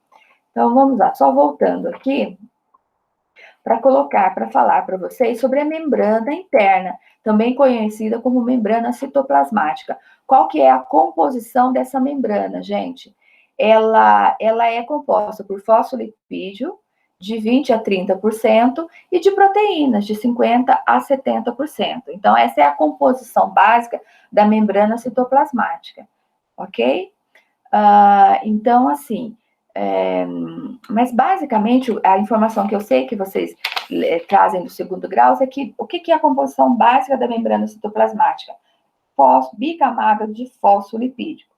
Então, vamos lá, só voltando aqui, para falar para vocês sobre a membrana interna, também conhecida como membrana citoplasmática. Qual que é a composição dessa membrana, gente? Ela é composta por fosfolipídio, de 20% a 30%, e de proteínas, de 50% a 70%. Então, essa é a composição básica da membrana citoplasmática, ok? Então, assim, mas basicamente a informação que eu sei que vocês trazem do segundo grau é que o que é a composição básica da membrana citoplasmática? Bicamada de fosfolipídico.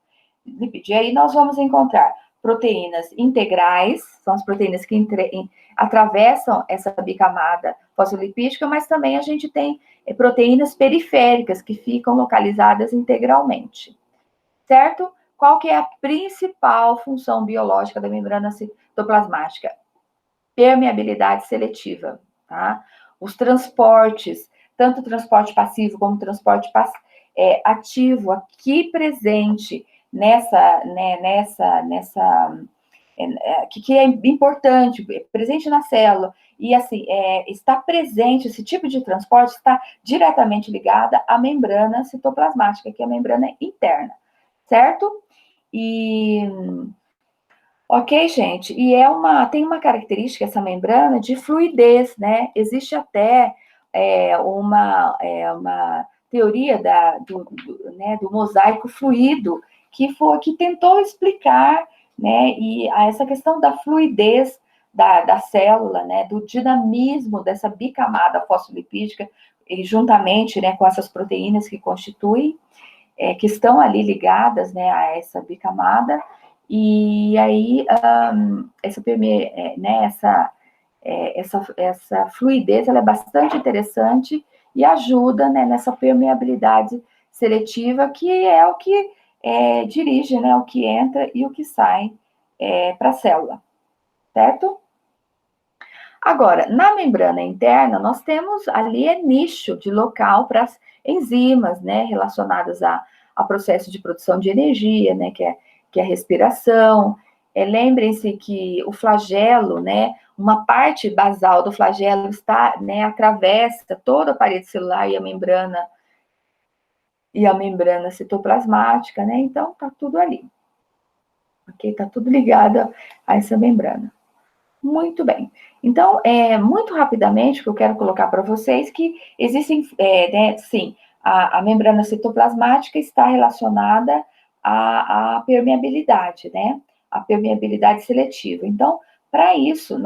E aí nós vamos encontrar proteínas integrais, são as proteínas que atravessam essa bicamada fosfolipídica, mas também a gente tem proteínas periféricas que ficam localizadas integralmente, certo? Qual que é a principal função biológica da membrana citoplasmática? Permeabilidade seletiva, tá? Os transportes, tanto o transporte passivo como o transporte ativo, aqui presente que é importante, presente na célula, e assim, está presente, esse tipo de transporte está diretamente ligada à membrana citoplasmática, que é a membrana interna, certo? Ok, gente, e tem uma característica essa membrana de fluidez, né? Existe até uma teoria do mosaico fluido que tentou explicar, né? E essa questão da fluidez da célula, né? Do dinamismo dessa bicamada fosfolipídica, e juntamente, né, com essas proteínas que constituem, que estão ali ligadas, né, a essa bicamada. E aí, essa fluidez ela é bastante interessante e ajuda, né, nessa permeabilidade seletiva, que é o que dirige, né, o que entra e o que sai para a célula, certo? Agora, na membrana interna, nós temos ali nicho de local para as enzimas, né, relacionadas a processo de produção de energia, né, que é a respiração. Lembrem-se que o flagelo, né, uma parte basal do flagelo está, né, atravessa toda a parede celular e a membrana citoplasmática, né, então tá tudo ali, ok? Tá tudo ligado a essa membrana. Muito bem. Então, muito rapidamente, o que eu quero colocar para vocês que existem, né, sim, a membrana citoplasmática está relacionada à permeabilidade, né? A permeabilidade seletiva. Então, para isso,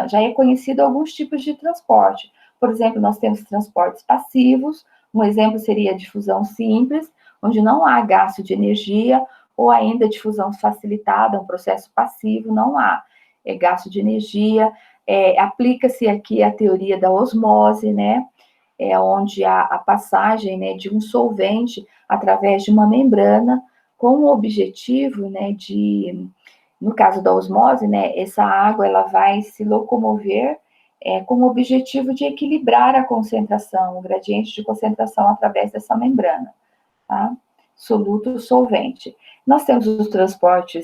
já é conhecido alguns tipos de transporte. Por exemplo, nós temos transportes passivos, um exemplo seria a difusão simples, onde não há gasto de energia, ou ainda difusão facilitada, um processo passivo, não há gasto de energia. Aplica-se aqui a teoria da osmose, né? Onde há a passagem, né, de um solvente através de uma membrana com o objetivo, né, no caso da osmose, né, essa água ela vai se locomover com o objetivo de equilibrar a concentração, o gradiente de concentração através dessa membrana, tá? Soluto solvente. Nós temos os transporte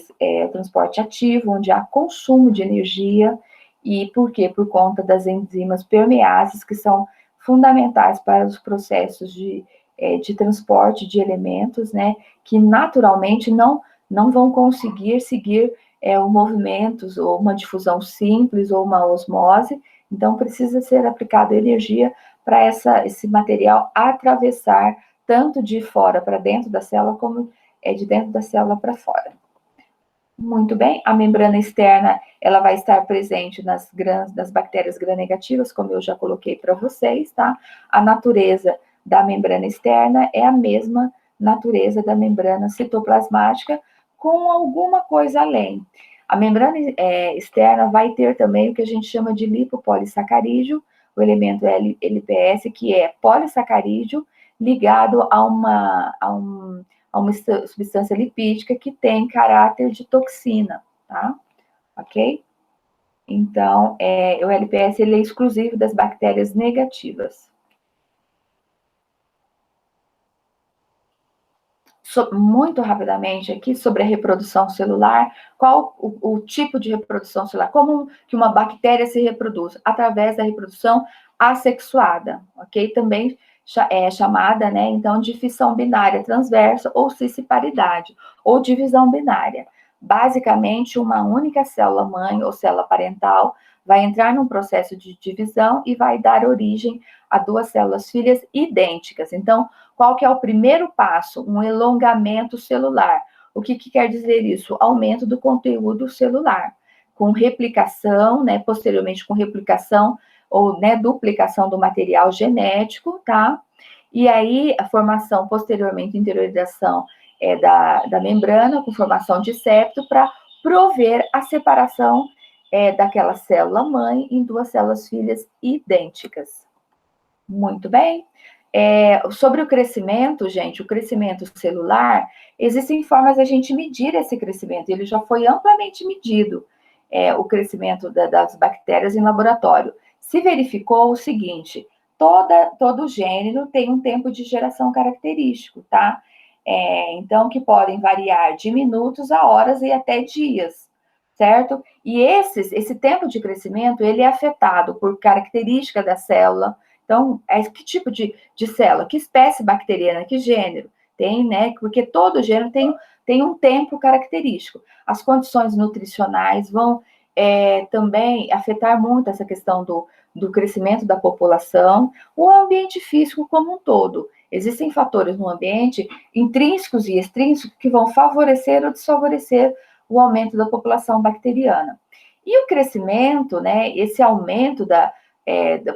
ativo, onde há consumo de energia, e por quê? Por conta das enzimas permeases, que são fundamentais para os processos de transporte de elementos, né, que naturalmente não vão conseguir seguir movimentos, ou uma difusão simples, ou uma osmose, então precisa ser aplicada energia para esse material atravessar tanto de fora para dentro da célula, como de dentro da célula para fora. Muito bem, a membrana externa, ela vai estar presente nas bactérias gram-negativas, como eu já coloquei para vocês, tá? A natureza da membrana externa é a mesma natureza da membrana citoplasmática, com alguma coisa além. A membrana externa vai ter também o que a gente chama de lipopolissacarídeo, o elemento LPS, que é polissacarídeo, ligado a uma substância lipídica que tem caráter de toxina, tá? Ok? Então, o LPS ele é exclusivo das bactérias negativas. Muito rapidamente aqui sobre a reprodução celular, qual o tipo de reprodução celular, como que uma bactéria se reproduz? Através da reprodução assexuada, ok? Também é chamada, né, então, de fissão binária transversa, ou cisparidade, ou divisão binária. Basicamente, uma única célula-mãe ou célula parental vai entrar num processo de divisão e vai dar origem a duas células filhas idênticas. Então, qual que é o primeiro passo? Um elongamento celular. O que quer dizer isso? Aumento do conteúdo celular, com replicação, né, posteriormente com replicação ou, né, duplicação do material genético, tá? E aí, a formação, posteriormente, interiorização da membrana, com formação de septo, para prover a separação daquela célula-mãe em duas células filhas idênticas. Muito bem. Sobre o crescimento, gente, o crescimento celular, existem formas de a gente medir esse crescimento, ele já foi amplamente medido, o crescimento das bactérias em laboratório. Se verificou o seguinte, todo gênero tem um tempo de geração característico, tá? Então, que podem variar de minutos a horas e até dias, certo? E esse tempo de crescimento, ele é afetado por característica da célula. Então, que tipo de célula, que espécie bacteriana, que gênero? Tem, né? Porque todo gênero tem um tempo característico. As condições nutricionais vão também afetar muito essa questão do crescimento da população, o ambiente físico como um todo. Existem fatores no ambiente, intrínsecos e extrínsecos, que vão favorecer ou desfavorecer o aumento da população bacteriana. E o crescimento, né, esse aumento da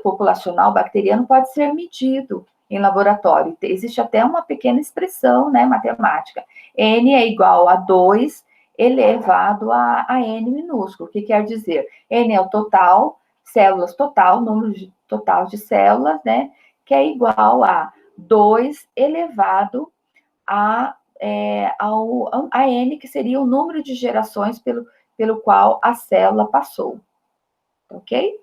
populacional bacteriano pode ser medido em laboratório. Existe até uma pequena expressão, né, matemática. N é igual a 2 elevado a N minúsculo. O que quer dizer? N é o total, células total, número total de células, né, que é igual a 2 elevado a N, que seria o número de gerações pelo qual a célula passou. Ok?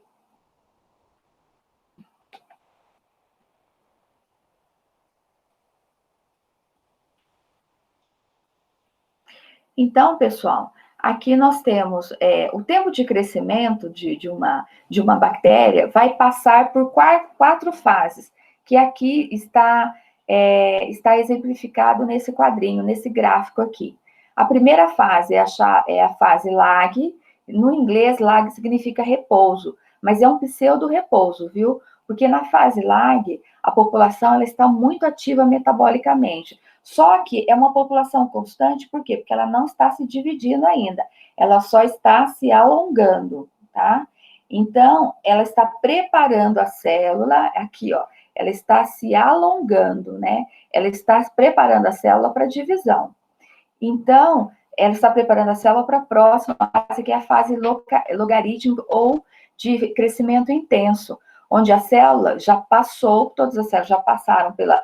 Então, pessoal, aqui nós temos o tempo de crescimento de uma bactéria vai passar por quatro fases, que aqui está exemplificado nesse quadrinho, nesse gráfico aqui. A primeira fase é a fase lag. No inglês, lag significa repouso, mas é um pseudo-repouso, viu? Porque na fase lag, a população ela está muito ativa metabolicamente. Só que é uma população constante, por quê? Porque ela não está se dividindo ainda, ela só está se alongando, tá? Então, ela está preparando a célula, aqui, ó, ela está se alongando, né? Ela está preparando a célula para divisão. Então, ela está preparando a célula para a próxima fase, que é a fase logarítmica ou de crescimento intenso, onde a célula já passou, todas as células já passaram pela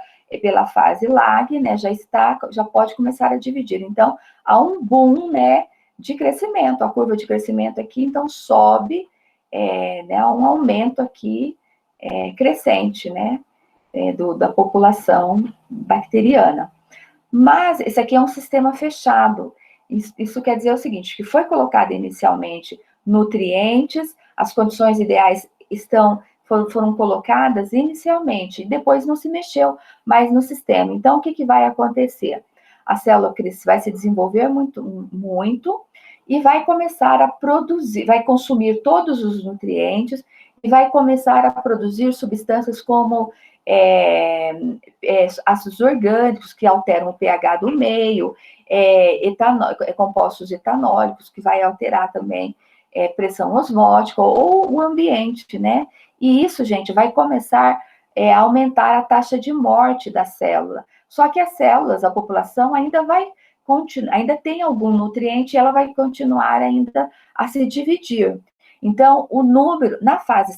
fase lag, né, já pode começar a dividir. Então, há um boom, né, de crescimento, a curva de crescimento aqui, então, sobe, né, um aumento aqui crescente, né, da população bacteriana. Mas esse aqui é um sistema fechado. Isso quer dizer o seguinte, que foi colocado inicialmente nutrientes, as condições ideais foram colocadas inicialmente, e depois não se mexeu mais no sistema. Então, o que vai acontecer? A célula vai se desenvolver muito, muito, e vai começar a produzir, vai consumir todos os nutrientes, e vai começar a produzir substâncias como ácidos orgânicos que alteram o pH do meio, compostos etanólicos, que vai alterar também pressão osmótica ou o ambiente, né? E isso, gente, vai começar a aumentar a taxa de morte da célula. Só que as células, a população ainda tem algum nutriente e ela vai continuar ainda a se dividir. Então, o número,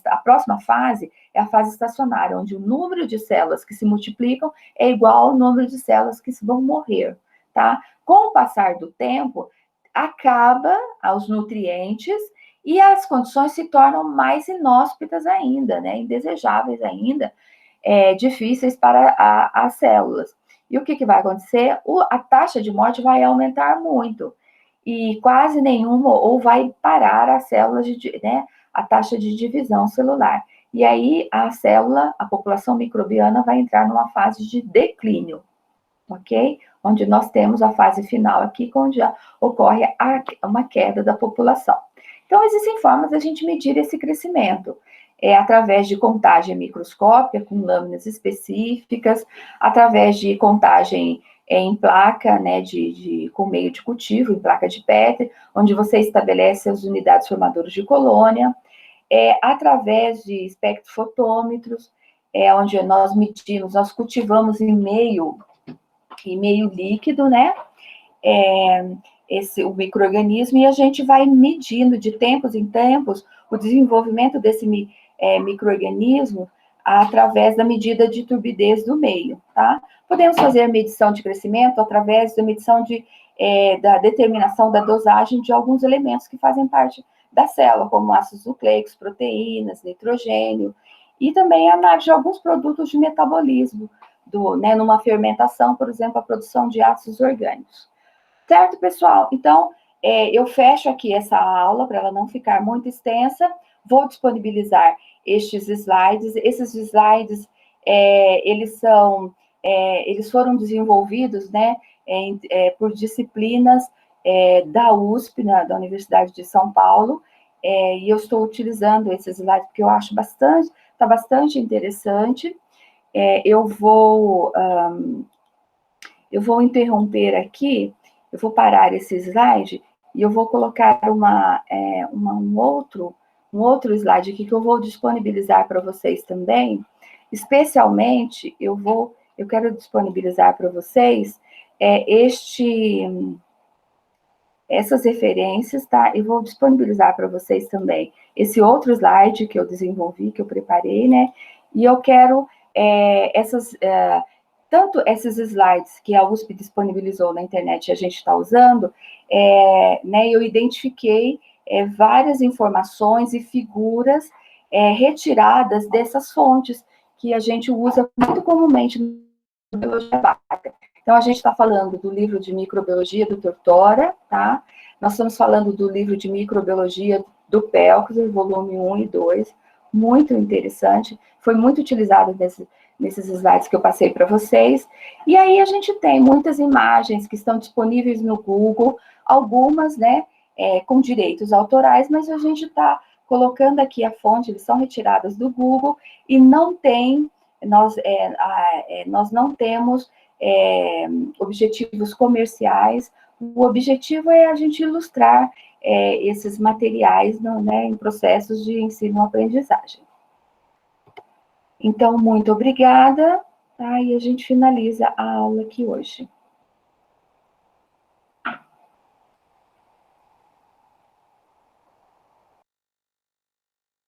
a próxima fase é a fase estacionária, onde o número de células que se multiplicam é igual ao número de células que vão morrer, tá? Com o passar do tempo, acaba os nutrientes e as condições se tornam mais inóspitas ainda, né? Indesejáveis ainda, difíceis para as células. E o que vai acontecer? A taxa de morte vai aumentar muito. E quase nenhuma, ou vai parar as células, né, a taxa de divisão celular. E aí a população microbiana vai entrar numa fase de declínio, ok? onde nós temos a fase final aqui, onde já ocorre uma queda da população. Então, existem formas de a gente medir esse crescimento, através de contagem microscópica, com lâminas específicas, através de contagem em placa, né, com meio de cultivo, em placa de Petri, onde você estabelece as unidades formadoras de colônia, através de espectrofotômetros, onde nós medimos, nós cultivamos em meio líquido, né, o micro-organismo, e a gente vai medindo de tempos em tempos o desenvolvimento desse micro-organismo através da medida de turbidez do meio, tá? Podemos fazer a medição de crescimento através da medição da determinação da dosagem de alguns elementos que fazem parte da célula, como ácidos nucleicos, proteínas, nitrogênio, e também a análise de alguns produtos de metabolismo, numa fermentação, por exemplo, a produção de ácidos orgânicos. Certo, pessoal? Então, eu fecho aqui essa aula para ela não ficar muito extensa. Vou disponibilizar estes slides. Esses slides, eles foram desenvolvidos, né, por disciplinas da USP, da Universidade de São Paulo, e eu estou utilizando esses slides porque eu acho está bastante interessante. Eu vou interromper aqui. Eu vou parar esse slide e eu vou colocar um outro slide aqui que eu vou disponibilizar para vocês também. Especialmente, eu quero disponibilizar para vocês essas referências, tá? Eu vou disponibilizar para vocês também esse outro slide que eu desenvolvi, que eu preparei, né? E eu quero tanto esses slides que a USP disponibilizou na internet e a gente está usando, né, eu identifiquei várias informações e figuras retiradas dessas fontes que a gente usa muito comumente na biologia básica. Então, a gente está falando do livro de microbiologia do Tortora, tá? Nós estamos falando do livro de microbiologia do Pelkzer, volume 1 e 2, muito interessante, foi muito utilizado nesses slides que eu passei para vocês. E aí a gente tem muitas imagens que estão disponíveis no Google, algumas, né, com direitos autorais, mas a gente está colocando aqui a fonte, eles são retiradas do Google, e nós não temos objetivos comerciais. O objetivo é a gente ilustrar esses materiais em processos de ensino-aprendizagem. Então, muito obrigada, tá? E a gente finaliza a aula aqui hoje.